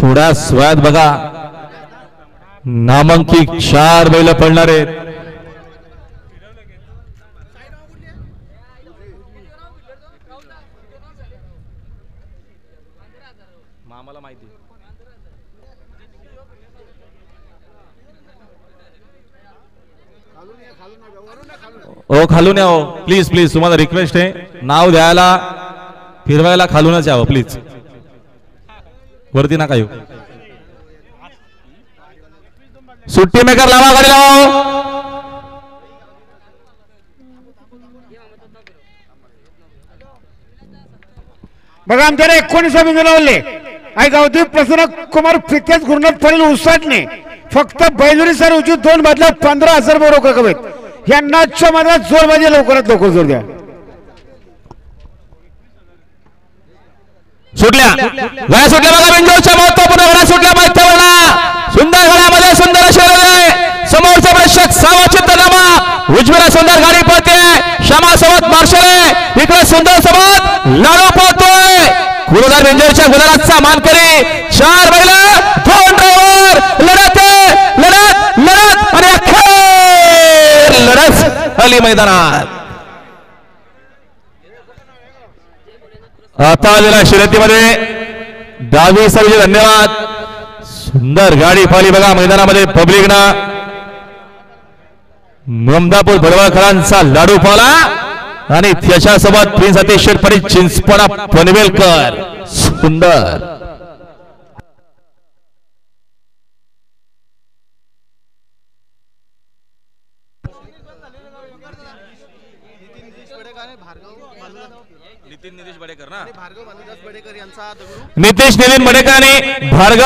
थोड्या स्वयात बघा नामांकित 4 बैल पडणार आहेत. मामाला माहिती ओ खालून या हो प्लीज प्लीज तुम्हाला रिक्वेस्ट आहे नाव द्यायला फिरवायला खालूनच यावं प्लीज वरती नका येऊ. सुट्टी मेकर लावा गाडी लावा. बघा आमच्याकडे 19 बिंदू लावले आई गावदेव प्रसन्न कुमार फिक्याच गुरुनाथ पडेल उसाटणे फक्त बैलुरी सर उची 2 बदला 15,000 रुपये रोख रक्कम आहेत. यांना आजच्या मध्ये जोर पाहिजे लवकरात लवकर जोर द्या. सुटल्या गळ्या सुटल्या बघा बिंजोरच्या महत्वपूर्ण गळ्या सुटल्या माहिती सुंदर गळ्यामध्ये सुंदर असे समोरचा प्रेक्षक सावचित नामा उजवीला सुंदर गाडी पळते श्यामा सोबत मार्शल आहे इकडे सुंदर सोबत लाडू पळतोय गुरुदार बिंजोरच्या गुलालाचा मानकरी 4 बैल 2 ड्रायव्हर लढत लढत लढत आणि अखेर लढत आली मैदानात. आता आलेल्या शर्यतीमध्ये डावी सर्व धन्यवाद. सुंदर गाडी पाहिली बघा मैदानामध्ये पब्लिकनं ममदापूर भडवळकरांचा लाडू पाला आणि त्याच्यासोबत प्रिन्स अतिश शेटपडी चिंचपणा पनवेलकर सुंदर नितीश नितीन बडेकर आणि भार्गव